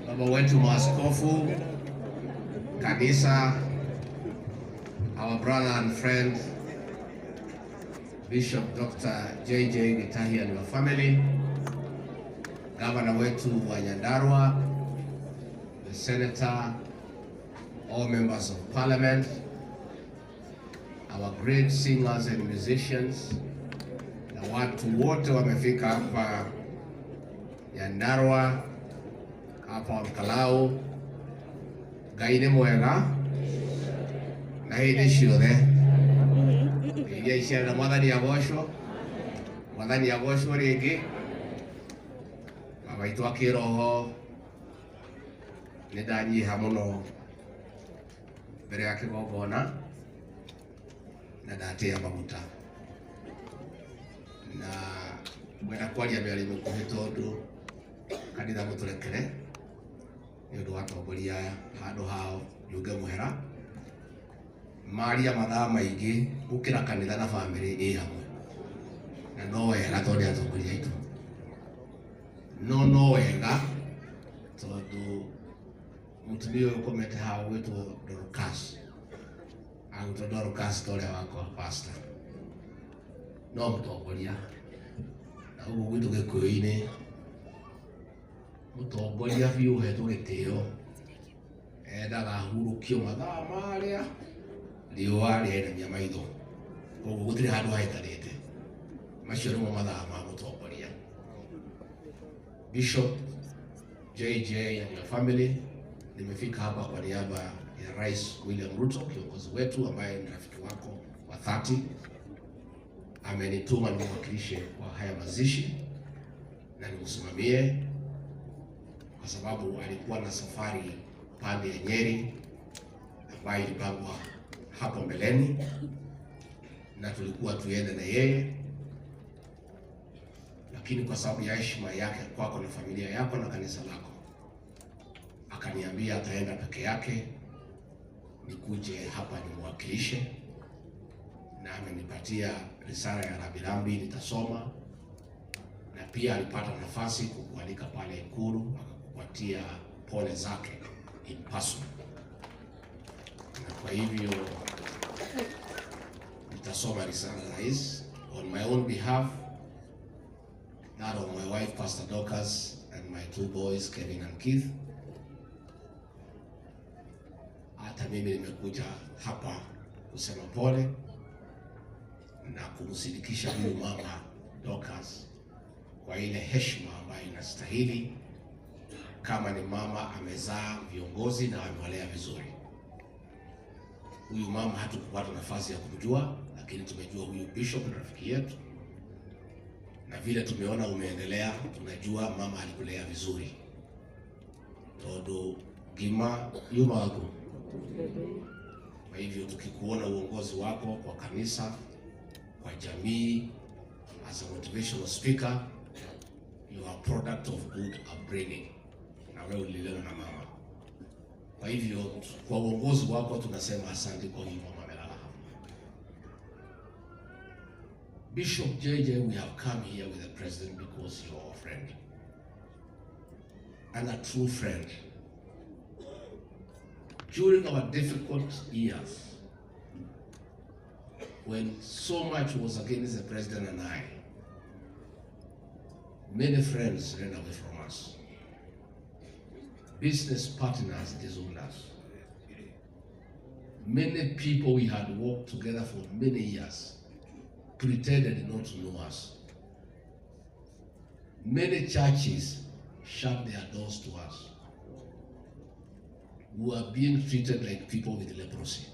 baba wetu maaskofu, kanisa, our brother and friend Bishop Dr. J.J. Gitahi and your family, Governor wetu wa Nyandarua, the Senator, all members of Parliament, our great singers and musicians, na watu wote wamefika hapa Nyandarua, hapa Mkalau, gaine mwega, na hili shiothe. Iria ishara mwathani agocwo ringi, baba itu akiroho ni ndanyiha muno mbere ya kigongona na ndatia maguta na mwena kwaria mbere mukuhi tondu kanitha muturekere ni undu wa tongoria handu hao yuge muhera maria mathaa maingi gukira kanitha na family i hamwe na no wega tondu atongoria itu no wega tondu mutumia uyu ukomete hao witwo Dorcas auto Dorcas tole wako pastor no mutongoria na ugu gwitu gikuyu-ini mutongoria biu hetwo gitio endaga hurukio mathaa maria riua riendagia maitho koguo gutiri handu haikarite macio nimo mathaa ma mutongoria. Bishop JJ and your family, nimefika hapa kwa niaba ya Rais William Ruto, kiongozi wetu ambaye ni rafiki wako wa 30. Amenituma niwakilishe kwa haya mazishi na nimsimamie kwa sababu alikuwa na safari pande ya Nyeri ambayo ilipangwa hapo mbeleni na tulikuwa tuende na yeye, lakini kwa sababu ya heshima yake kwako na familia yako na kanisa lako akaniambia ataenda peke yake, nikuje hapa nimwakilishe, na amenipatia risala ya rambirambi nitasoma, na pia alipata nafasi kukualika pale Ikulu akakupatia pole zake in person. Na kwa hivyo nitasoma risala ya rais on my own behalf, that of my wife Pastor Dorcas and my 2 boys Kevin and Keith. Hata mimi nimekuja hapa kusema pole na kumsindikisha huyu mama Dorcas kwa ile heshima ambayo inastahili, kama ni mama amezaa viongozi na amewalea vizuri. Huyu mama hatukupata nafasi ya kumjua, lakini tumejua huyu bishop ni rafiki yetu, na vile tumeona umeendelea tunajua mama alikulea vizuri. Todo gima yuma wako. Kwa hivyo tukikuona uongozi wako kwa kanisa, kwa jamii, as a motivational speaker, you are a product of good upbringing, na wewe ulilelewa na mama. Kwa hivyo kwa uongozi wako tunasema asante kwa hivyo mama melala hapa. Bishop JJ, we have come here with the president because you are a friend and a true friend. During our difficult years, when so much was against the president and I, many friends ran away from us. Business partners disowned us. Many people we had worked together for many years pretended not to know us. Many churches shut their doors to us. We are being treated like people with leprosy.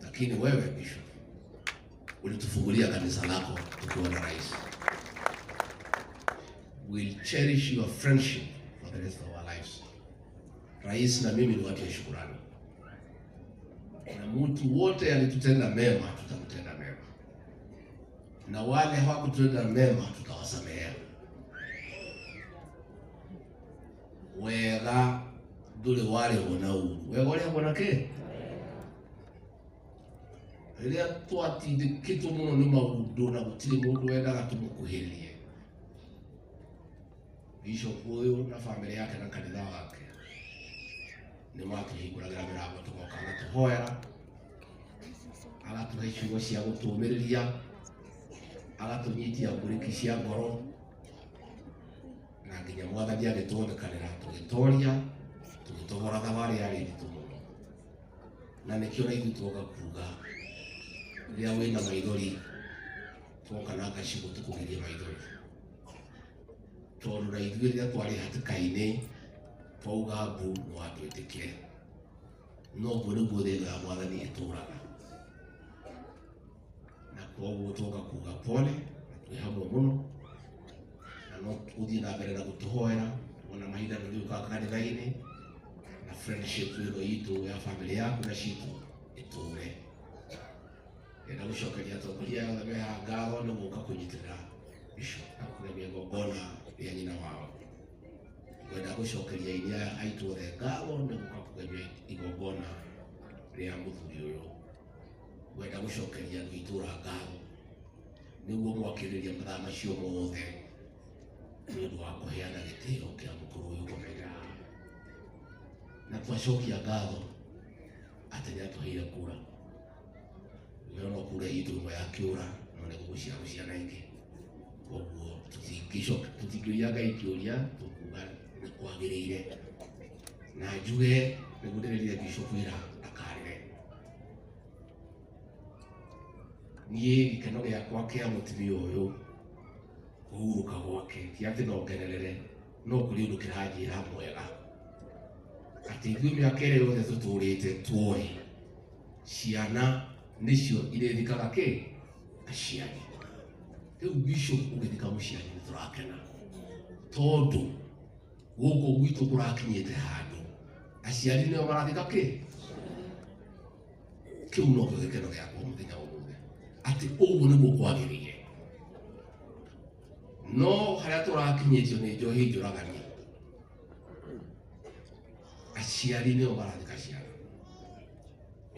Lakini wewe bishop ulitufungulia kanisa lako tukiwa na rais. We'll cherish your friendship for the rest of our lives. Rais na mimi ni watu wa shukrani. Na mtu wote alitutenda mema tutamtenda mema, na wale hawakutenda mema tutawasamehea. Wega dule wale wanau wega wale wanake ile twati kitu muno ni maudo na gutiri mundu wendaga tumukuhirie. Bishop huyu na familia yake na kanitha wake ni matũhingũragĩra mĩrango tũgoka na tũhoera, agatũhe ciugo cia gũtũũmĩrĩria, agatũnyitia ngũrĩki cia ngoro, na nginya Mwathani agĩtũonekanĩra tũgĩtoria tũgĩtogora thabarĩ yarĩ nditũ mũno. Na nĩkĩo na ithuĩ tuoka kuuga rĩrĩa wĩna maithori tuoka na ngacigũ tũkũgirie maithori, tondũ na ithuĩ rĩrĩa twarĩ hatĩka-inĩ twauga mbu nĩwatwĩtĩkire, noguo nĩguo thĩinĩ wa Mwathani ĩtũũraga. Na koguo tuoka kuuga pole na twĩ hamwe mũno, na no tũthiĩ na mbere na gũtũhoera ona mahinda nĩgĩũkaga kanitha-inĩ, na friendship ĩno itũ ya family yaku na citũ ĩtũũre. Ndĩrenda gũcokeria atongoria othe me haha ngatho nĩ gũka kũnyitĩrĩra Bishop na kũgemia igongona rĩa nyina wao. Ngwenda gũcokeria iria aitũ othe ngatho nĩ gũka kũgemia igongona rĩa mũthuri ũyũ. Ngwenda gũcokeria andũ itũũra ngatho nĩguo mwakĩrĩria mathaa macio mothe nĩ ũndũ wa kũheana gĩtĩo kĩa mũkũrũ ũyũ kũmenya. Na twacokia ngatho atĩ nĩatũheire kura. Nĩona kura itũ ĩmwe yakĩũra no nĩ gũgũciara ciana ingĩ. Koguo tũtingĩũria Ngai kĩũria, tũkuuga nĩ kwagĩrĩire. Na njuge nĩguo ndĩrĩrie Bishop wĩra ndakarĩre. Niĩ gĩkeno gĩakwa kĩa mũtumia ũyũ kũhurũka gwake ti atĩ no ngenerere, no kũrĩ ũndũ kĩranjĩra mwega atĩ ithuĩ mĩaka ĩrĩa yothe tũtũũrĩte tuoĩ ciana nĩcio irĩthikaga kĩ? Aciari. Rĩu Bishop ũgĩthika mũciari nĩtũrakena, tondũ gũkũ gwitũ kũrakinyĩte handũ aciari nĩo marathika kĩ? Kĩu nokĩo gĩkeno gĩakwa mũthenya ũmũthĩ atĩ ũguo nĩguo kwagĩrĩire. No harĩa tũrakinyĩtio nĩ njohi njũragani, aciari nĩo marathika ciana.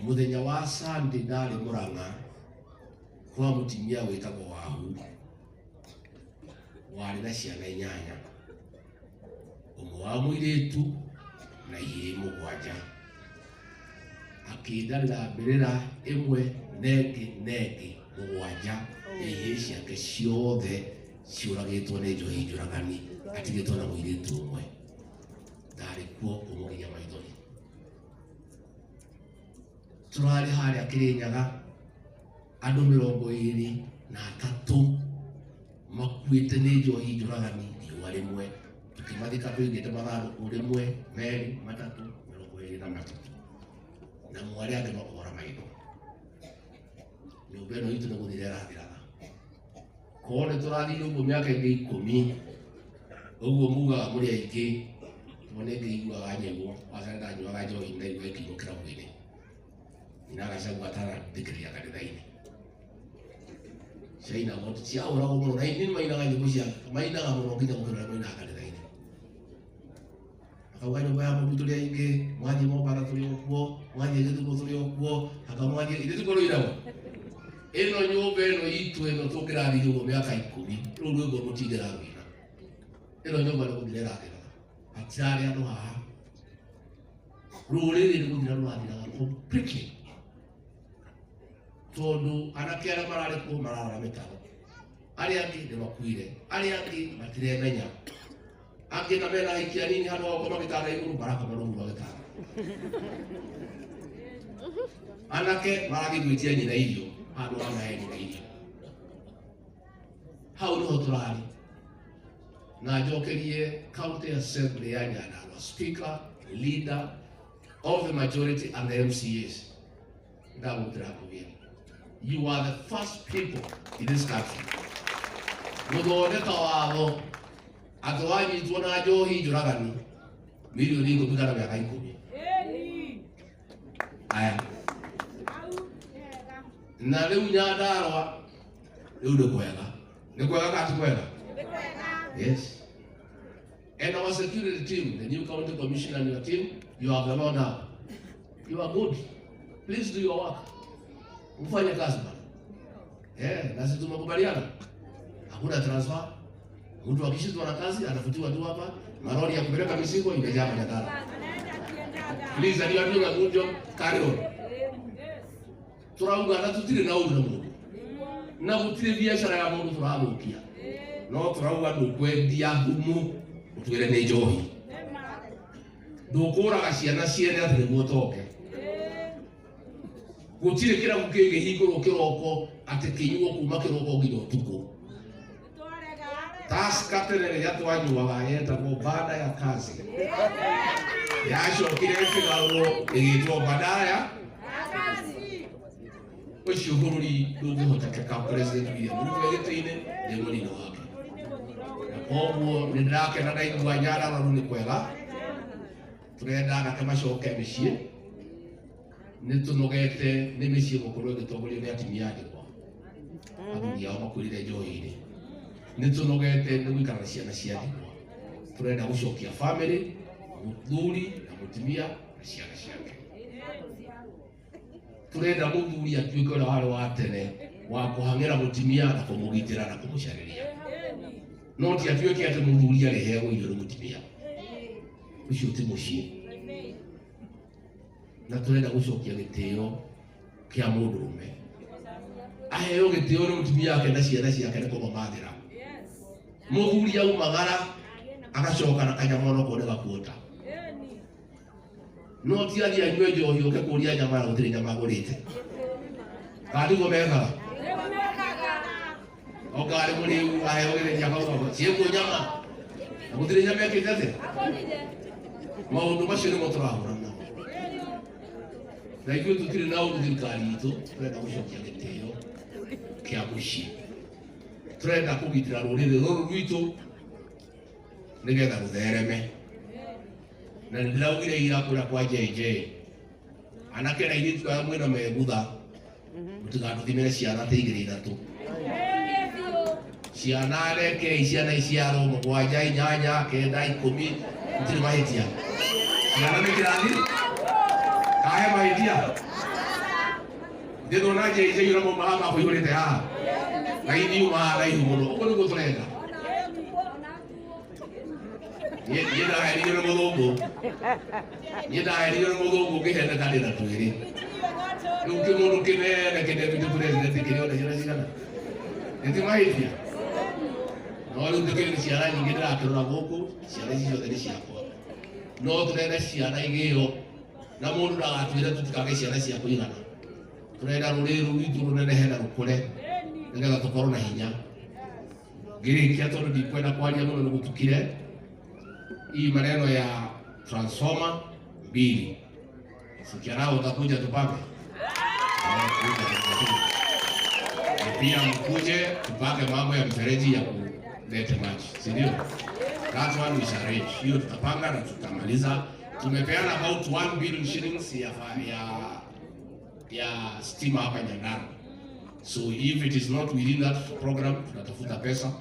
Mũthenya wa Sunday ndarĩ Mũrang'a kwa mũtumia wĩtagwo Wahu, warĩ na ciana 8, ũmwe wa mũirĩtu na 7. Akĩndarĩra mbĩrĩra ĩmwe nengĩ 7, ihĩĩ ciake ciothe ciũragĩtwo nĩ njohi njũragani, atigĩtwo na mũirĩtu ũmwe. Ndarĩ kuo kũmũgiria maithori. Tũrarĩ harĩa Kĩrĩnyaga, andũ 23 makuĩte nĩ njohi njũragani riũa rĩmwe, tũkĩmathika tũigĩte mathandũkũ 1, 2, 3, 23, na mwarĩ angĩ makora maitho. Nyũmba ĩno itũ nĩ gũthira ĩrathiraga. Korwo nĩ tũrathire ũguo mĩaka ĩngĩ 10, ũguo mugaga mũrĩ aingĩ, tuone ngĩiguaga nyĩmbo waca ndanyuaga njohi ndaigua ĩkĩinũkĩra kĩrabu-inĩ. Nyina Gachagua atarandĩkĩrĩria kanitha-inĩ. Ciainagwo ciahũragwo mũno, na ini nĩmainaga nyĩmbo cia mainaga mũno nginya gũkĩra ũrĩa mainaga kanitha-inĩ. Akauga nyũmba ya mũndũ tũrĩ aingĩ, mwathiĩ Mombatha tũrĩ o kuo, mwathiĩ Gĩthumo tũrĩ o kuo, akamwathiĩ ithuĩ tũkorwo iragwo. Ĩno nyũmba ĩno itũ ĩno tũngĩrathiĩ ũguo mĩaka 10, rĩu rwĩmbo rũtingĩraruina. Ĩno nyũmba nĩ gũthira ĩrathiraga. Hatirarĩ andũ haha. Rũrĩrĩ nĩ gũthira rũrathiraga completely. Tondũ anake arĩa mararĩ kuo mararora mĩtaro, arĩa angĩ nĩmakuire, arĩa angĩ matiremenya, angĩ na mena aikia nini handũ ha gũkoma gĩtanda igũrũ marakoma rungu rwa gĩtanda. Anake marathiĩ gwĩtia nyina irio handũ ha mahe nyina irio. Hau nĩho tũrarĩ. Na njokerie County Assembly ya Nyandarua, Speaker, Leader of the majority and the MCAs. Ndagũtĩra kũbia. You are the first people in this country gũthondeka watho atĩ wanyitwo na njohi njũragani milioni 10 kana mĩaka 10. Aya. Na rĩu Nyandarua rĩu nĩ kwega. Nĩ kwega kana ti kwega? Yes. And our security team, the new county commissioner and your team, you have the law now. You are good. Please do your work. Ufanye kazi bana. Na sisi tumekubaliana. Hakuna transfer. Mtu akishitwa na kazi anafutiwa tu hapa, maroli ya kupeleka mizigo imejaa manyakara. Please and you are doing a good job, carry on. Turauga na tutire na uru na mundu. Na gutire biashara ya mundu turahukia. No turauga ndukwendia humu utwire ni njohi. Ndukuraga ciana ciene atire gutoke. Gutire kira gukege hinguro kiroko ati kinyuo kuma kiroko nginya utuku. Taskatere ya twanyuaga yetagwo baada ya kazi. Yacokire kĩgarũro ĩgĩtwo baada ya kazi. Ũcio bũrũri ndũngĩhotekeka president William Ruto gĩtĩ-inĩ nĩ mũnini wake. Na koguo nĩ ndĩrakena ndaigua Nyandarua nĩ kwega. Tũrenda anake macoke mĩciĩ. Nĩ tũnogete nĩ mĩciĩ gũkorwo ĩgĩtongorio nĩ atumia andĩkwa. Athuri ao makuĩrĩre njohi-inĩ. Nĩ tũnogete nĩ gũikara na ciana ciandĩkwa. Tũrenda gũcokia family, muthuri na mutumia na ciana ciake. Turenda muthuri atuĩke ũrĩa warĩ wa tene wa kũhang'ĩra mutumia na kũmũgitĩra na kũmũcarĩria. No ti atuĩke atĩ muthuri arĩheagwo irio nĩ mutumia. Ũcio ti mũciĩ. Na turenda gũcokia gĩtĩo kĩa mũndũrũme. Aheo gĩtĩo nĩ mutumia wake na ciana ciake nĩ kũmũmathĩra. Muthuri aumagara agacoka na kanyamono kone gakuota. No ti athi anyue njohi oke kuria nyama gutire nyama agurite. Kandi gomeka. Ogari muri aheo gire nyama go. Ciego nyama. Gutire nyama yakitete. Maundu macio nĩ mũtũrahũrana. Na ithuĩ tũtirĩ na ũndũ thirikari itũ, tũrenda gũcokia gĩtĩo kĩa mũciĩ. Tũrenda kũgitĩra rũrĩrĩ rũrũ rwitũ nĩgetha rũthereme. Na ndĩraugire ira kũrĩa kwa JJ. Anake na airĩtu aya mwĩna megutha mũtigatũthimĩre ciana ta 2-3. Ciana reke ciana iciarwo 7, 8, 9, 10 gũtirĩ mahĩtia. Ciana nĩ kĩrathi kahe mahĩtia. Ndĩrona JJ ũrĩa mahama kũihũrĩte haha. Ngai uma raihu mũno. Ũguo nĩguo tũrenda. Nĩndaherirwo nĩ mũthũngũ ngĩhenda ndarĩ na twĩrĩ. Rĩu kĩmũndũ kĩnene deputy president kĩrĩona ciana cigana. Nĩti mahĩtia. No rĩu ndĩkĩrĩ ciana nyingĩ ndĩrakĩrora gũkũ, ciana ici ciothe nĩ ciakwa. No tũrenda ciana igĩo na mũndũ ndagatwĩre tũtikage ciana cia kũigana. Tũrenda rũrĩrĩ rũu rwitũ rũnenehe na rũkũre nĩgetha tũkorwo na hinya. Ngĩrĩkia tondũ ndikwenda kwaria mũno nĩ gũtukire. Hii maneno ya transformer 2. Sikiarao utakuja tupake. Pia mkuje tupake mambo ya mfereji ya kuleta maji. Si ndio? That one is arranged. Hiyo tutapanga na tutamaliza. Tumepeana about 1 billion shillings ya stima hapa Nyandarua. So if it is not within that program, tunatafuta pesa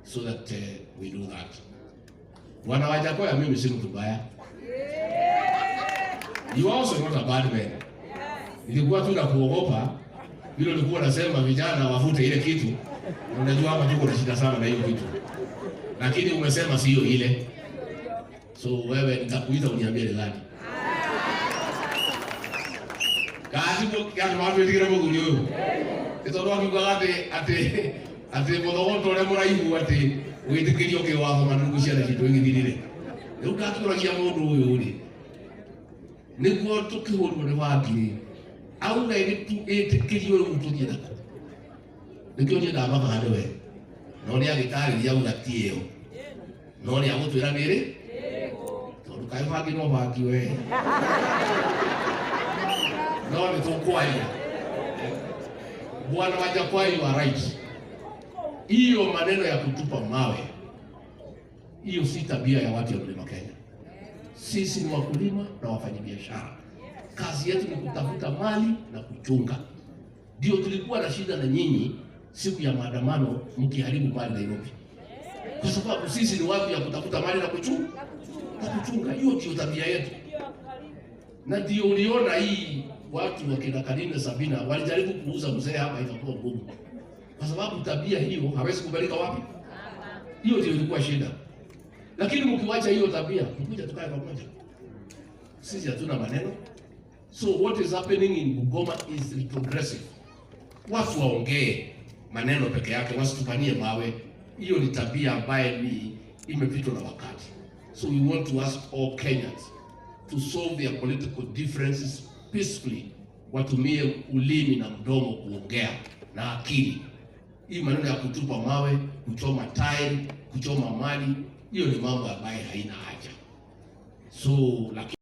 so that we do that. Wana Wajakoya mimi si mtu mbaya. You are also not a bad man. Nilikuwa tu na kuogopa hilo nilikuwa nasema vijana wafute ile kitu. Unajua hapa tuko na shida sana na hiyo kitu. Lakini umesema sio ile. So wewe nitakuita uniambie ni gani. Kazi watu ndio mguni huyo. Ito ndo akiuga ate muthogoto ule muraihu ati witikirio ke watho manungu cia kitu igithirire. Riu ndakuragia mundu uyu ri. Niguo tukihurwo ni wangiri. Auga ni tu itikirio ru tuthie nako. Nikio ni ndamba hande we. No ni agitariria uga tiyo. No ni agutwira niri? Tondu kai wangi no wangi we. No ni tukwaia. Bwana Wajakoya, you are right. Hiyo maneno ya kutupa mawe, hiyo si tabia ya watu wa Mlima Kenya. Sisi ni wakulima na wafanyabiashara. Kazi yetu ni kutafuta mali na kuchunga. Ndio tulikuwa na shida na nyinyi siku ya maandamano mkiharibu mali Nairobi. Kwa sababu sisi ni watu ya kutafuta mali na kuchunga. Hiyo ndio tabia yetu. Na ndio uliona hii watu wa kina Kanine Sabina walijaribu kuuza mzee hapa ikakuwa ngumu. Kwa sababu tabia hiyo hawezi kubalika wapi? Hiyo ndio ilikuwa shida. Lakini mkiwacha hiyo tabia, mkuja tukae pamoja. Sisi hatuna maneno. So what is happening in Bungoma is retrogressive. Watu waongee maneno peke yake, wasitupanie mawe. Hiyo ni tabia ambayo ni imepitwa na wakati. So we want to ask all Kenyans to solve their political differences peacefully. Watumie ulimi na mdomo kuongea na akili. Hii maneno ya kutupa mawe, kuchoma tairi, kuchoma mali, hiyo ni mambo ambayo haina haja. So lakini